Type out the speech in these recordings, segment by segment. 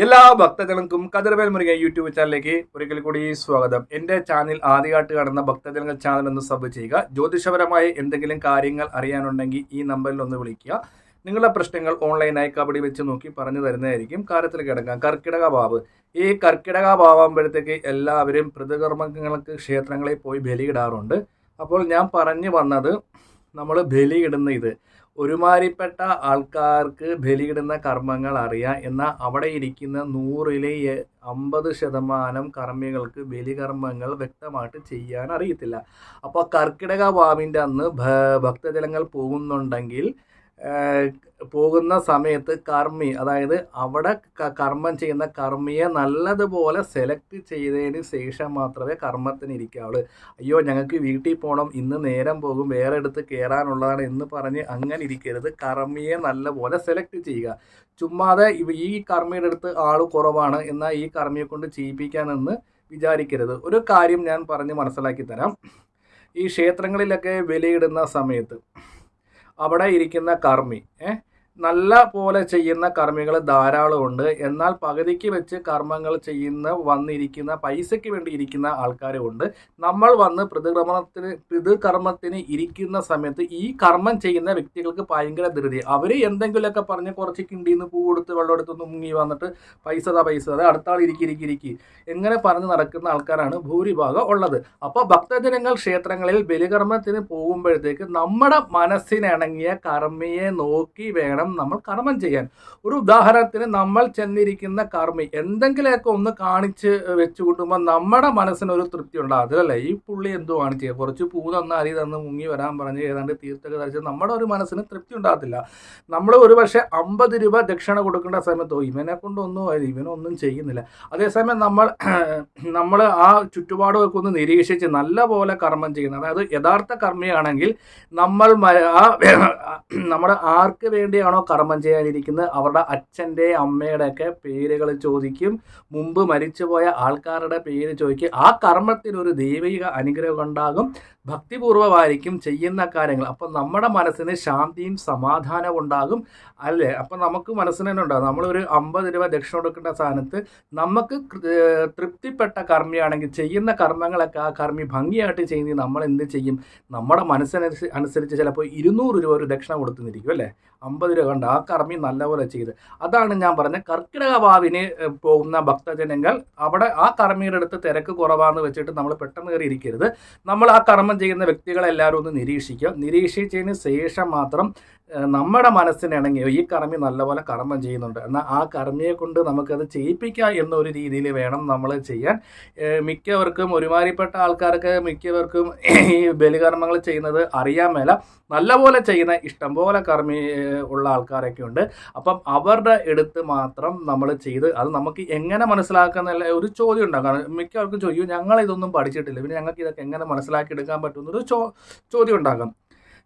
എല്ലാ ഭക്തജനങ്ങൾക്കും കതിർവേൽ മുരുകൻ യൂട്യൂബ് ചാനലിലേക്ക് ഒരിക്കൽ കൂടി സ്വാഗതം. എൻ്റെ ചാനൽ ആദ്യമായിട്ട് കാണുന്ന ഭക്തജനങ്ങൾ ചാനൽ ഒന്ന് സബ് ചെയ്യുക. ജ്യോതിഷപരമായ എന്തെങ്കിലും കാര്യങ്ങൾ അറിയാനുണ്ടെങ്കിൽ ഈ നമ്പറിൽ ഒന്ന് വിളിക്കുക. നിങ്ങളുടെ പ്രശ്നങ്ങൾ ഓൺലൈനായി കബഡി വെച്ച് നോക്കി പറഞ്ഞു തരുന്നതായിരിക്കും. കാര്യത്തിൽ കിടക്കാം. കർക്കിടക ഭാവ്. ഈ കർക്കിടക ഭാവാകുമ്പോഴത്തേക്ക് എല്ലാവരും പ്രതികർമ്മങ്ങൾക്ക് ക്ഷേത്രങ്ങളിൽ പോയി ബലിയിടാറുണ്ട്. അപ്പോൾ ഞാൻ പറഞ്ഞു വന്നത് നമ്മൾ ബലിയിടുന്ന ഇത് ഒരുമാതിരിപ്പെട്ട ആൾക്കാർക്ക് ബലിയിടുന്ന കർമ്മങ്ങൾ അറിയാം. എന്നാൽ അവിടെ ഇരിക്കുന്ന 100-ലെ 50% കർമ്മികൾക്ക് ബലികർമ്മങ്ങൾ വ്യക്തമായിട്ട് ചെയ്യാൻ അറിയത്തില്ല. അപ്പോൾ കർക്കിടക വാവിൻ്റെ അന്ന് ഭക്തജനങ്ങൾ പോകുന്നുണ്ടെങ്കിൽ പോകുന്ന സമയത്ത് കർമ്മി, അതായത് അവിടെ കർമ്മം ചെയ്യുന്ന കർമ്മിയെ നല്ലതുപോലെ സെലക്ട് ചെയ്തതിന് ശേഷം മാത്രമേ കർമ്മത്തിന് ഇരിക്കാവുള്ളൂ. അയ്യോ ഞങ്ങൾക്ക് വീട്ടിൽ പോകണം, ഇന്ന് നേരം പോകും, വേറെ അടുത്ത് കയറാനുള്ളതാണ് എന്ന് പറഞ്ഞ് അങ്ങനെ ഇരിക്കരുത്. കർമ്മിയെ നല്ലപോലെ സെലക്ട് ചെയ്യുക. ചുമ്മാതെ ഈ കർമ്മിയുടെ അടുത്ത് ആൾ കുറവാണ് എന്നാൽ ഈ കർമ്മിയെ കൊണ്ട് ചെയ്യിപ്പിക്കാനെന്ന് വിചാരിക്കരുത്. ഒരു കാര്യം ഞാൻ പറഞ്ഞ് മനസ്സിലാക്കി തരാം. ഈ ക്ഷേത്രങ്ങളിലൊക്കെ ബലിയിടുന്ന സമയത്ത് അവിടെ ഇരിക്കുന്ന കർമ്മി നല്ല പോലെ ചെയ്യുന്ന കർമ്മികൾ ധാരാളമുണ്ട്. എന്നാൽ പകുതിക്ക് വെച്ച് കർമ്മങ്ങൾ വന്നിരിക്കുന്ന പൈസയ്ക്ക് വേണ്ടി ഇരിക്കുന്ന ആൾക്കാരുമുണ്ട്. നമ്മൾ വന്ന് പിതൃകർമ്മത്തിന് ഇരിക്കുന്ന സമയത്ത് ഈ കർമ്മം ചെയ്യുന്ന വ്യക്തികൾക്ക് ഭയങ്കര ധൃതി. അവർ എന്തെങ്കിലുമൊക്കെ പറഞ്ഞ് കുറച്ച് കിണ്ടിന്ന് പൂ കൊടുത്ത് വെള്ളം എടുത്തൊന്ന് മുങ്ങി വന്നിട്ട് പൈസ അത് അടുത്ത ആൾ ഇരിക്കി എങ്ങനെ പറഞ്ഞ് നടക്കുന്ന ആൾക്കാരാണ് ഭൂരിഭാഗം ഉള്ളത്. അപ്പോൾ ഭക്തജനങ്ങൾ ക്ഷേത്രങ്ങളിൽ ബലികർമ്മത്തിന് പോകുമ്പോഴത്തേക്ക് നമ്മുടെ മനസ്സിനിണങ്ങിയ കർമ്മിയെ നോക്കി വേണം നമ്മൾ കർമ്മം ചെയ്യാൻ. ഒരു ഉദാഹരണത്തിന് നമ്മൾ ചെന്നിരിക്കുന്ന കർമ്മി എന്തെങ്കിലുമൊക്കെ ഒന്ന് കാണിച്ച് വെച്ച് കൂട്ടുമ്പോൾ നമ്മുടെ മനസ്സിനൊരു തൃപ്തി ഉണ്ടാകും. അതിലല്ലേ ഈ പുള്ളി എന്തോ കാണിക്കുക, കുറച്ച് പൂ തന്ന അരി തന്ന് മുങ്ങി വരാൻ പറഞ്ഞ് ഏതാണ്ട് തീർത്തൊക്കെ ധരിച്ച് നമ്മുടെ ഒരു മനസ്സിന് തൃപ്തി ഉണ്ടാകത്തില്ല. നമ്മൾ ഒരു പക്ഷേ 50 രൂപ ദക്ഷിണ കൊടുക്കേണ്ട സമയത്തോ ഇവനെ കൊണ്ടൊന്നും ഇവനൊന്നും ചെയ്യുന്നില്ല. അതേസമയം നമ്മൾ ആ ചുറ്റുപാടുമൊക്കെ ഒന്ന് നിരീക്ഷിച്ച് നല്ല പോലെ കർമ്മം ചെയ്യുന്നത്, അതായത് യഥാർത്ഥ കർമ്മിയാണെങ്കിൽ നമ്മൾ ആർക്ക് വേണ്ടിയാണോ കർമ്മം ചെയ്യാനിരിക്കുന്നത് അവരുടെ അച്ഛൻ്റെ അമ്മയുടെ ഒക്കെ പേരുകൾ ചോദിക്കും, മുമ്പ് മരിച്ചുപോയ ആൾക്കാരുടെ പേര് ചോദിക്കും. ആ കർമ്മത്തിനൊരു ദൈവിക അനുഗ്രഹം ഉണ്ടാകും, ഭക്തിപൂർവമായിരിക്കും ചെയ്യുന്ന കാര്യങ്ങൾ. അപ്പം നമ്മുടെ മനസ്സിന് ശാന്തിയും സമാധാനവും ഉണ്ടാകും അല്ലേ. അപ്പം നമുക്ക് മനസ്സിന് തന്നെ ഉണ്ടാകും. നമ്മളൊരു 50 രൂപ ദക്ഷിണ കൊടുക്കേണ്ട സ്ഥാനത്ത് നമുക്ക് തൃപ്തിപ്പെട്ട കർമ്മിയാണെങ്കിൽ ചെയ്യുന്ന കർമ്മങ്ങളൊക്കെ ആ കർമ്മി ഭംഗിയായിട്ട് ചെയ്യുന്നത് നമ്മൾ എന്ത് ചെയ്യും, നമ്മുടെ മനസ്സിനനുസരിച്ച് ചിലപ്പോൾ 200 രൂപ ഒരു ദക്ഷിണ കൊടുത്തുന്നിരിക്കും അല്ലേ. 50 രൂപ കണ്ട് ആ കർമ്മി നല്ലപോലെ ചെയ്ത്. അതാണ് ഞാൻ പറഞ്ഞത്. കർക്കിടക വാവിന് പോകുന്ന ഭക്തജനങ്ങൾ അവിടെ ആ കർമ്മിയുടെ അടുത്ത് തിരക്ക് കുറവാന്ന് വെച്ചിട്ട് നമ്മൾ പെട്ടെന്ന് കയറി ഇരിക്കരുത്. നമ്മൾ ആ കർമ്മം ചെയ്യുന്ന വ്യക്തികളെല്ലാവരും ഒന്ന് നിരീക്ഷിക്കുക. നിരീക്ഷിച്ചതിന് ശേഷം മാത്രം നമ്മുടെ മനസ്സിനിണങ്ങിയോ ഈ കർമ്മി നല്ലപോലെ കർമ്മം ചെയ്യുന്നുണ്ട് എന്നാൽ ആ കർമ്മിയെ കൊണ്ട് നമുക്കത് ചെയ്യിപ്പിക്കാം എന്നൊരു രീതിയിൽ വേണം നമ്മൾ ചെയ്യാൻ. മിക്കവർക്കും ഒരുമാതിരിപ്പെട്ട ആൾക്കാർക്ക് മിക്കവർക്കും ഈ ബലികർമ്മങ്ങൾ ചെയ്യുന്നത് അറിയാൻ മേല. നല്ലപോലെ ചെയ്യുന്ന ഇഷ്ടംപോലെ കർമ്മി ഉള്ള ആൾക്കാരൊക്കെ ഉണ്ട്. അപ്പം അവരുടെ അടുത്ത് മാത്രം നമ്മൾ ചെയ്ത് അത് നമുക്ക് എങ്ങനെ മനസ്സിലാക്കാന്നുള്ള ഒരു ചോദ്യം ഉണ്ടാകാം. മിക്കവർക്കും ചോദിക്കും ഞങ്ങളിതൊന്നും പഠിച്ചിട്ടില്ല, പിന്നെ ഞങ്ങൾക്ക് ഇതൊക്കെ എങ്ങനെ മനസ്സിലാക്കി എടുക്കാൻ പറ്റുന്നൊരു ചോദ്യം ഉണ്ടാകാം.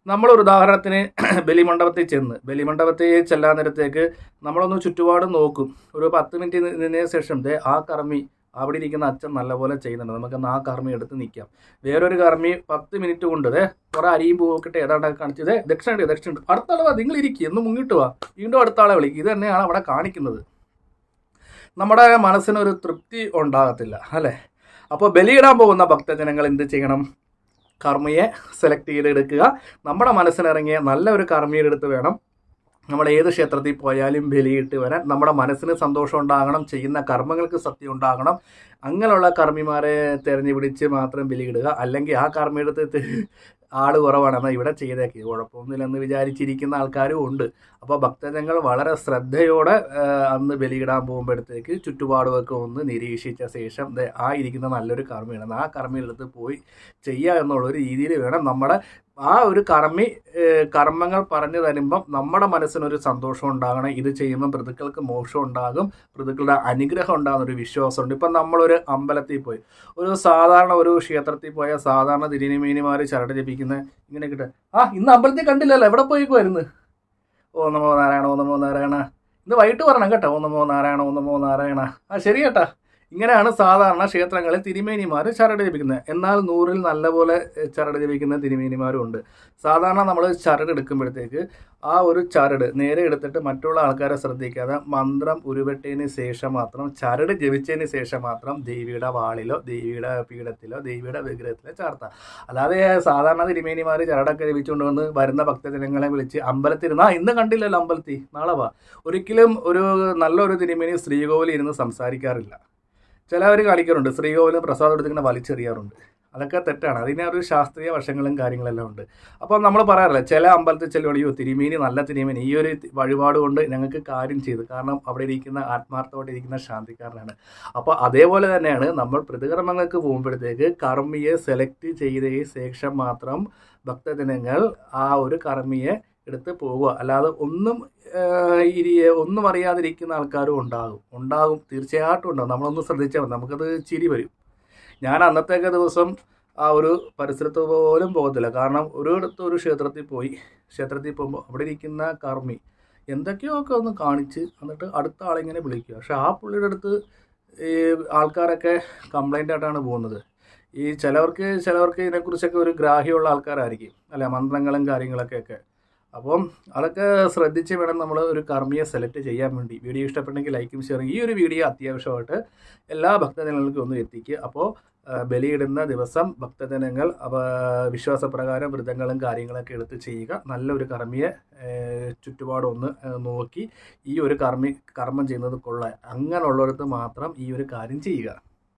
നമ്മളൊരു ഉദാഹരണത്തിന് ബലിമണ്ഡപത്തിൽ ചെല്ലാൻ നേരത്തേക്ക് നമ്മളൊന്ന് ചുറ്റുപാട് നോക്കും. ഒരു 10 മിനിറ്റ് നിന്നതിന് ശേഷം ആ കർമ്മി അവിടെ ഇരിക്കുന്ന അച്ഛൻ നല്ലപോലെ ചെയ്യുന്നുണ്ട്, നമുക്ക് ആ കർമ്മി എടുത്ത് നിൽക്കാം. വേറൊരു കർമ്മി 10 മിനിറ്റ് കൊണ്ട് കുറേ അരിയും പോക്കിട്ട് ഏതാണ്ടൊക്കെ കാണിച്ചത് ദക്ഷിണ അടുത്ത ആളെ നിങ്ങൾ ഇരിക്കുക എന്ന് മുങ്ങിട്ട് വാ, വീണ്ടും അടുത്ത ആളെ വിളിക്കും. ഇത് തന്നെയാണ് അവിടെ കാണിക്കുന്നത്. നമ്മുടെ മനസ്സിനൊരു തൃപ്തി ഉണ്ടാകത്തില്ല അല്ലേ. അപ്പോൾ ബലിയിടാൻ പോകുന്ന ഭക്തജനങ്ങൾ എന്ത് ചെയ്യണം, കർമ്മിയെ സെലക്ട് ചെയ്തെടുക്കുക. നമ്മുടെ മനസ്സിനിറങ്ങിയ നല്ല ഒരു കർമ്മിയുടെ അടുത്ത് വേണം നമ്മൾ ഏത് ക്ഷേത്രത്തിൽ പോയാലും ബലിയിട്ട് വരാൻ. നമ്മുടെ മനസ്സിന് സന്തോഷം ഉണ്ടാകണം, ചെയ്യുന്ന കർമ്മങ്ങൾക്ക് സത്യം ഉണ്ടാകണം. അങ്ങനെയുള്ള കർമ്മിമാരെ തിരഞ്ഞു പിടിച്ച് മാത്രം ബലിയിടുക. അല്ലെങ്കിൽ ആ കർമ്മിയുടെ അടുത്ത് ആൾ കുറവാണെന്നാൽ ഇവിടെ ചെയ്തേക്ക് കുഴപ്പമൊന്നുമില്ലെന്ന് വിചാരിച്ചിരിക്കുന്ന ആൾക്കാരും ഉണ്ട്. അപ്പോൾ ഭക്തജനങ്ങൾ വളരെ ശ്രദ്ധയോടെ അന്ന് ബലിയിടാൻ പോകുമ്പോഴത്തേക്ക് ചുറ്റുപാടുമൊക്കെ ഒന്ന് നിരീക്ഷിച്ച ശേഷം ആ ഇരിക്കുന്ന നല്ലൊരു കർമ്മിയാണ് ആ കർമ്മിയുടെ അടുത്ത് പോയി ചെയ്യുക എന്നുള്ളൊരു രീതിയിൽ വേണം നമ്മുടെ ആ ഒരു കർമ്മങ്ങൾ പറഞ്ഞു തരുമ്പം നമ്മുടെ മനസ്സിനൊരു സന്തോഷം ഉണ്ടാകണം. ഇത് ചെയ്യുമ്പം പിതൃക്കൾക്ക് മോക്ഷം ഉണ്ടാകും, പിതൃക്കളുടെ അനുഗ്രഹം ഉണ്ടാകുന്നൊരു വിശ്വാസമുണ്ട്. ഇപ്പം നമ്മളൊരു അമ്പലത്തിൽ പോയി, ഒരു സാധാരണ ഒരു ക്ഷേത്രത്തിൽ പോയ സാധാരണ തിരുമേനിമാർ ചരട് ജപിക്കുന്ന ഇങ്ങനെ കിട്ടുക. ഇന്ന് അമ്പലത്തിൽ കണ്ടില്ലല്ലോ, എവിടെ പോയിക്കുമായിരുന്നു? ഓ നമോ നാരായണ, ഓ നമോ നാരായണ. ഇന്ന് വൈകിട്ട് പറയണം കേട്ടോ, ഓ നമോ നാരായണ, ഓ നമോ നാരായണ. ശരി കേട്ടാ. ഇങ്ങനെയാണ് സാധാരണ ക്ഷേത്രങ്ങളിൽ തിരുമേനിമാർ ചരട് ജപിക്കുന്നത്. എന്നാൽ 100-ൽ നല്ലപോലെ ചരട് ജപിക്കുന്ന തിരുമേനിമാരും ഉണ്ട്. സാധാരണ നമ്മൾ ചരട് എടുക്കുമ്പോഴത്തേക്ക് ആ ഒരു ചരട് നേരെ എടുത്തിട്ട് മറ്റുള്ള ആൾക്കാരെ ശ്രദ്ധിക്കാതെ മന്ത്രം ഉരുവിട്ടതിന് ശേഷം മാത്രം, ചരട് ജപിച്ചതിന് ശേഷം മാത്രം ദേവിയുടെ വാളിലോ ദേവിയുടെ പീഠത്തിലോ ദേവിയുടെ വിഗ്രഹത്തിലോ ചാർത്താം. അല്ലാതെ സാധാരണ തിരുമേനിമാർ ചരടൊക്കെ ജപിച്ചുകൊണ്ട് വന്ന് വരുന്ന ഭക്തജനങ്ങളെ വിളിച്ച് അമ്പലത്തിരുന്ന് ഇന്ന് കണ്ടില്ലല്ലോ അമ്പലത്തിൽ നാളെ വാ. ഒരിക്കലും ഒരു നല്ലൊരു തിരുമേനി ശ്രീകോവിലിൽ ഇരുന്ന് സംസാരിക്കാറില്ല. ചിലവർ കാണിക്കാറുണ്ട്, ശ്രീകോവിലും പ്രസാദം എടുത്തിങ്ങനെ വലിച്ചെറിയാറുണ്ട്. അതൊക്കെ തെറ്റാണ്. അതിന് ഒരു ശാസ്ത്രീയ വശങ്ങളും കാര്യങ്ങളെല്ലാം ഉണ്ട്. അപ്പോൾ നമ്മൾ പറയാറില്ല, ചില അമ്പലത്തിൽ ചെല്ലുകയോ തിരുമേനി നല്ല തിരുമേനി ഈ ഒരു വഴിപാട് കൊണ്ട് ഞങ്ങൾക്ക് കാര്യം ചെയ്തു, കാരണം അവിടെ ഇരിക്കുന്ന ആത്മാർത്ഥമായിട്ട് ഇരിക്കുന്ന ശാന്തിക്കാരനാണ്. അപ്പോൾ അതേപോലെ തന്നെയാണ് നമ്മൾ പ്രതികർമ്മങ്ങൾക്ക് പോകുമ്പോഴത്തേക്ക് കർമ്മിയെ സെലക്ട് ചെയ്തതിന് ശേഷം മാത്രം ഭക്തജനങ്ങൾ ആ ഒരു കർമ്മിയെ എടുത്ത് പോവുക. അല്ലാതെ ഒന്നും അറിയാതിരിക്കുന്ന ആൾക്കാരും ഉണ്ടാകും, തീർച്ചയായിട്ടും ഉണ്ടാകും. നമ്മളൊന്ന് ശ്രദ്ധിച്ചാൽ മതി, നമുക്കത് ചിരി വരും. ഞാൻ അന്നത്തേക്ക് ദിവസം ആ ഒരു പരിസരത്ത് പോലും പോകത്തില്ല. കാരണം ഒരു ക്ഷേത്രത്തിൽ പോകുമ്പോൾ അവിടെ ഇരിക്കുന്ന കർമ്മി എന്തൊക്കെയൊക്കെ ഒന്ന് കാണിച്ച് എന്നിട്ട് അടുത്ത ആളിങ്ങനെ വിളിക്കുക. പക്ഷെ ആ പുള്ളിയുടെ അടുത്ത് ഈ ആൾക്കാരൊക്കെ കംപ്ലൈൻ്റ് ആയിട്ടാണ് പോകുന്നത്. ഈ ചിലവർക്ക് ഇതിനെക്കുറിച്ചൊക്കെ ഒരു ഗ്രാഹ്യമുള്ള ആൾക്കാരായിരിക്കും, അല്ല, മന്ത്രങ്ങളും കാര്യങ്ങളൊക്കെ. അപ്പം അതൊക്കെ ശ്രദ്ധിച്ച് വേണം നമ്മൾ ഒരു കർമ്മിയെ സെലക്ട് ചെയ്യാൻ വേണ്ടി. വീഡിയോ ഇഷ്ടപ്പെട്ടെങ്കിൽ ലൈക്കും ഷെയറും. ഈ ഒരു വീഡിയോ അത്യാവശ്യമായിട്ട് എല്ലാ ഭക്തജനങ്ങൾക്കും ഒന്ന് എത്തിക്കുക. അപ്പോൾ ബലിയിടുന്ന ദിവസം ഭക്തജനങ്ങൾ വിശ്വാസപ്രകാരം വ്രതങ്ങളും കാര്യങ്ങളൊക്കെ എടുത്ത് ചെയ്യുക. നല്ലൊരു കർമ്മിയെ ചുറ്റുപാടൊന്ന് നോക്കി ഈ ഒരു കർമ്മം ചെയ്യുന്നത് കൊള്ളാം, അങ്ങനെയുള്ളിടത്ത് മാത്രം ഈ ഒരു കാര്യം ചെയ്യുക.